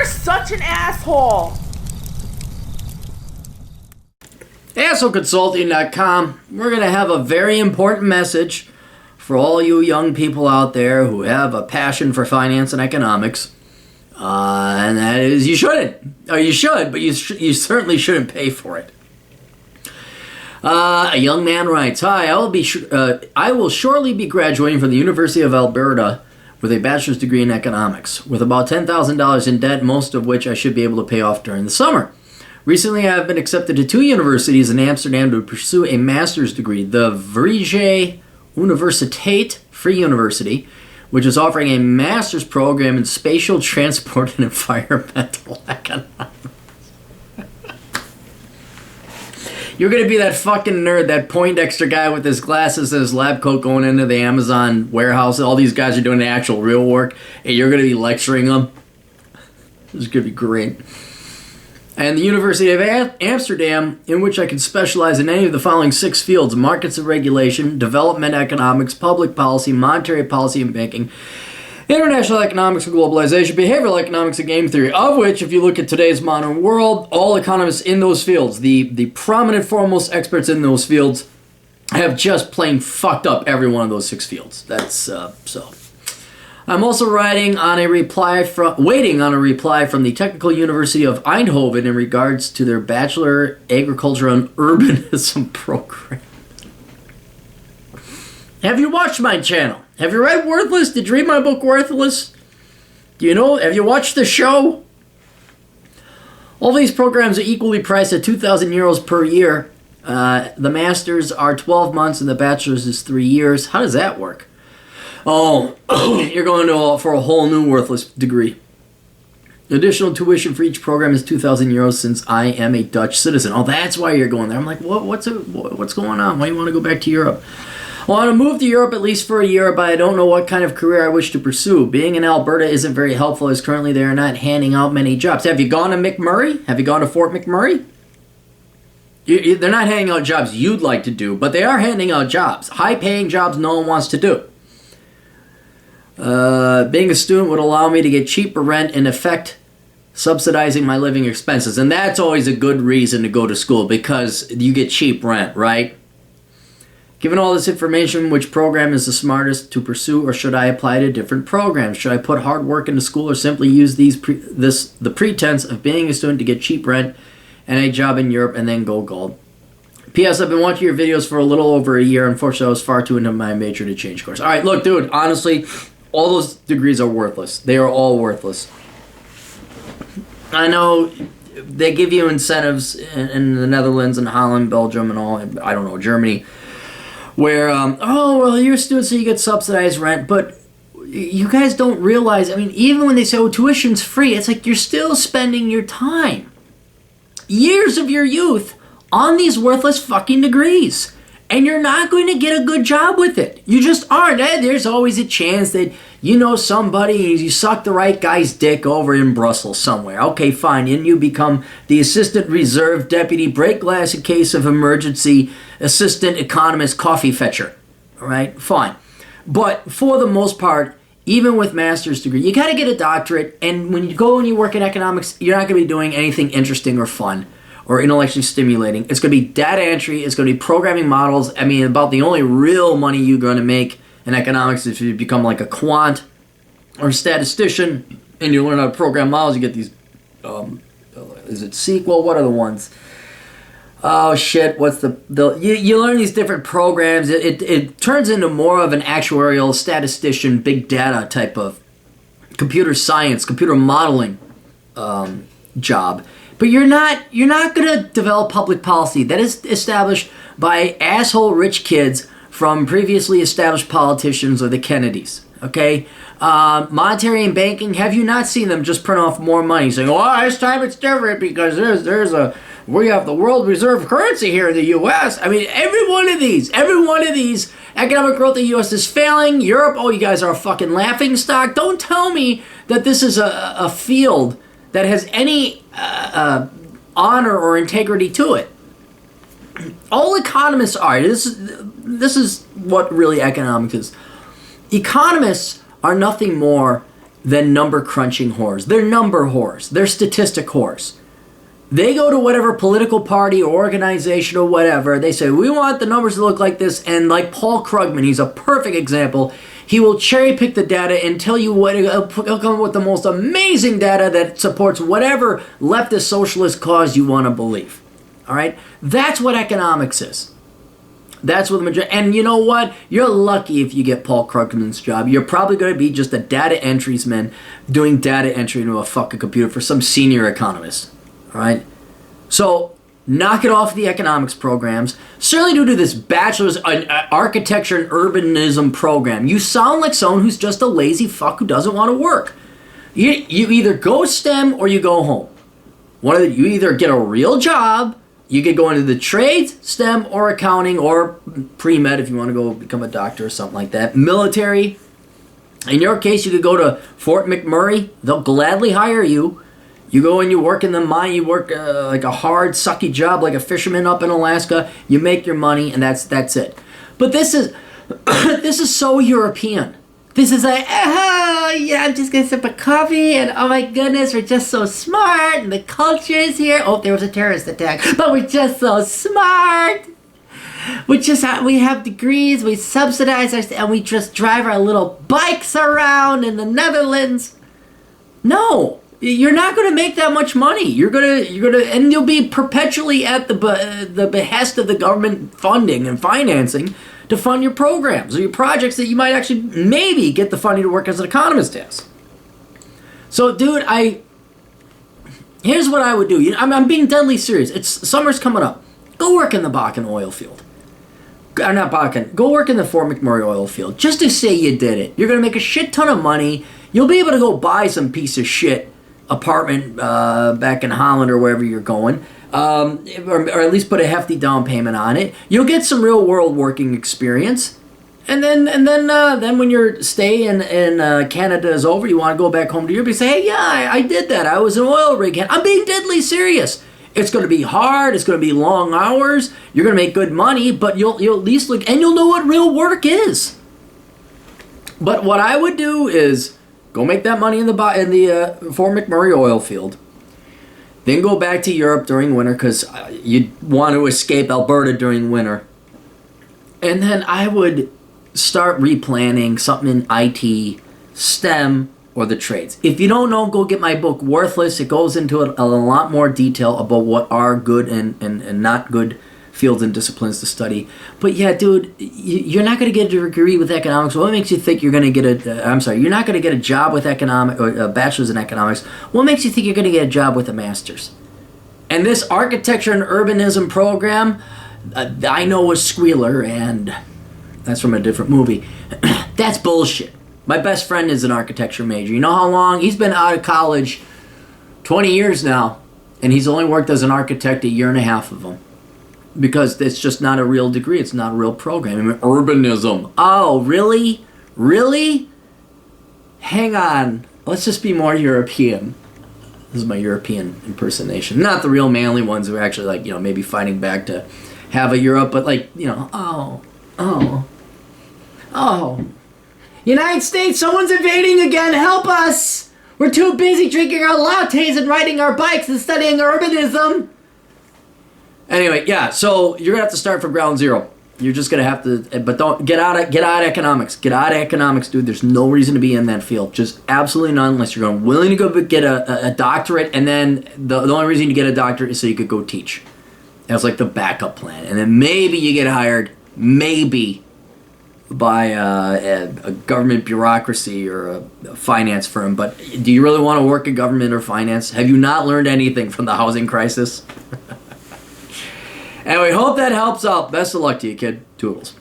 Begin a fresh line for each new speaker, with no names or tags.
You're such an asshole.
AssholeConsulting.com. We're going to have a very important message for all you young people out there who have a passion for finance and economics. And that is, you shouldn't. Or you should, but you certainly shouldn't pay for it. A young man writes, "Hi, I will shortly be graduating from the University of Alberta with a bachelor's degree in economics, with about $10,000 in debt, most of which I should be able to pay off during the summer. Recently, I have been accepted to 2 universities in Amsterdam to pursue a master's degree, the Vrije Universiteit, Free University, which is offering a master's program in spatial transport and environmental economics." You're going to be that fucking nerd, that Poindexter guy with his glasses and his lab coat going into the Amazon warehouse. All these guys are doing the actual real work, and you're going to be lecturing them. This is going to be great. And the University of Amsterdam, in which I can specialize in any of the following 6 fields: markets and regulation, development economics, public policy, monetary policy and banking, international economics and globalization, behavioral economics and game theory, of which, if you look at today's modern world, all economists in those fields, the prominent foremost experts in those fields, have just plain fucked up every one of those 6 fields. That's so. I'm also waiting on a reply from the Technical University of Eindhoven in regards to their Bachelor Agriculture and Urbanism program. Have you watched my channel? Have you read Worthless? Did you read my book Worthless? Do you know? Have you watched the show? All these programs are equally priced at 2,000 euros per year. The masters are 12 months and the bachelor's is 3 years. How does that work? Oh, you're going for a whole new Worthless degree. Additional tuition for each program is 2,000 euros since I am a Dutch citizen. Oh, that's why you're going there. I'm like, what's going on? Why do you want to go back to Europe? I want to move to Europe at least for a year, but I don't know what kind of career I wish to pursue. Being in Alberta isn't very helpful, as currently they are not handing out many jobs. Have you gone to McMurray? Have you gone to Fort McMurray? They're not handing out jobs you'd like to do, but they are handing out jobs. High-paying jobs no one wants to do. Being a student would allow me to get cheaper rent, in effect subsidizing my living expenses. And that's always a good reason to go to school, because you get cheap rent, right? Given all this information, which program is the smartest to pursue, or should I apply to different programs? Should I put hard work into school, or simply use the pretense of being a student to get cheap rent and a job in Europe and then go gold? P.S. I've been watching your videos for a little over a year. Unfortunately, I was far too into my major to change course. All right, look, dude, honestly, all those degrees are worthless. They are all worthless. I know they give you incentives in the Netherlands and Holland, Belgium, and all, I don't know, Germany, where, you're a student, so you get subsidized rent, but you guys don't realize, I mean, even when they say, tuition's free, it's like you're still spending your time, years of your youth, on these worthless fucking degrees, and you're not going to get a good job with it. You just aren't. There's always a chance that you know somebody, you suck the right guy's dick over in Brussels somewhere. Okay, fine, and you become the assistant reserve deputy break glass in case of emergency assistant economist coffee fetcher. All right, fine. But for the most part, even with master's degree, you got to get a doctorate, and when you go and you work in economics, you're not going to be doing anything interesting or fun or intellectually stimulating. It's going to be data entry, it's going to be programming models. I mean, about the only real money you're going to make in economics is if you become like a quant or a statistician and you learn how to program models. You get these, is it SQL? What are the ones? Oh shit, what's you learn these different programs. It turns into more of an actuarial statistician, big data type of computer science, computer modeling job. But you're not going to develop public policy. That is established by asshole rich kids from previously established politicians or the Kennedys. Okay? Monetary and banking, have you not seen them just print off more money saying, this time it's different because we have the world reserve currency here in the U.S. I mean, every one of these economic growth in the U.S. is failing. Europe, you guys are a fucking laughing stock. Don't tell me that this is a field that has any honor or integrity to it. All economists are. This is what really economics is. Economists are nothing more than number crunching whores. They're number whores. They're statistic whores. They go to whatever political party or organization or whatever. They say, we want the numbers to look like this. And like Paul Krugman, he's a perfect example. He will cherry pick the data and tell you what, he'll come up with the most amazing data that supports whatever leftist socialist cause you want to believe. All right? That's what economics is. That's what the majority, and you know what? You're lucky if you get Paul Krugman's job. You're probably going to be just a data entryman doing data entry into a fucking computer for some senior economist. All right? So, knock it off the economics programs. Certainly do this bachelor's in architecture and urbanism program. You sound like someone who's just a lazy fuck who doesn't want to work. You either go STEM or you go home. You either get a real job. You could go into the trades, STEM, or accounting, or pre-med if you want to go become a doctor or something like that. Military. In your case, you could go to Fort McMurray. They'll gladly hire you. You go and you work in the mine. You work like a hard, sucky job like a fisherman up in Alaska. You make your money, and that's it. But this is this is so European. This is like, oh, yeah, I'm just going to sip a coffee, and oh my goodness, we're just so smart, and the culture is here. Oh, there was a terrorist attack, but we're just so smart. We have degrees, we subsidize and we just drive our little bikes around in the Netherlands. No, you're not going to make that much money. You're gonna, and you'll be perpetually at the behest of the government funding and financing to fund your programs or your projects that you might actually maybe get the funding to work as an economist as. So, dude, here's what I would do. I'm being deadly serious. Summer's coming up. Go work in the Bakken oil field. Not Bakken. Go work in the Fort McMurray oil field just to say you did it. You're going to make a shit ton of money. You'll be able to go buy some piece of shit apartment back in Holland or wherever you're going. Or at least put a hefty down payment on it. You'll get some real world working experience, and then when your stay in Canada is over, you want to go back home to Europe. You say, hey, yeah, I did that. I was an oil rig hand. I'm being deadly serious. It's going to be hard. It's going to be long hours. You're going to make good money, but you'll at least look, and you'll know what real work is. But what I would do is go make that money in the Fort McMurray oil field. Then go back to Europe during winter because you want to escape Alberta during winter. And then I would start replanning something in IT, STEM, or the trades. If you don't know, go get my book, Worthless. It goes into a lot more detail about what are good and not good fields and disciplines to study. But yeah, dude, you're not going to get a degree with economics. What makes you think you're going to get you're not going to get a job with economics or a bachelor's in economics. What makes you think you're going to get a job with a master's? And this architecture and urbanism program, I know was Squealer, and that's from a different movie. That's bullshit. My best friend is an architecture major. You know how long? He's been out of college 20 years now, and he's only worked as an architect a year and a half of them. Because it's just not a real degree. It's not a real program. I mean, urbanism. Oh, really? Really? Hang on. Let's just be more European. This is my European impersonation. Not the real manly ones who are actually, like, maybe fighting back to have a Europe, but like, oh. United States, someone's invading again. Help us. We're too busy drinking our lattes and riding our bikes and studying urbanism. Anyway, yeah, so you're going to have to start from ground zero. You're just going to have to, but don't, get out of economics. Get out of economics, dude. There's no reason to be in that field. Just absolutely none unless you're willing to go get a doctorate, and then the only reason you get a doctorate is so you could go teach. That's like the backup plan. And then maybe you get hired, maybe, by a government bureaucracy or a finance firm. But do you really want to work in government or finance? Have you not learned anything from the housing crisis? Anyway, hope that helps out. Best of luck to you, kid. Toodles.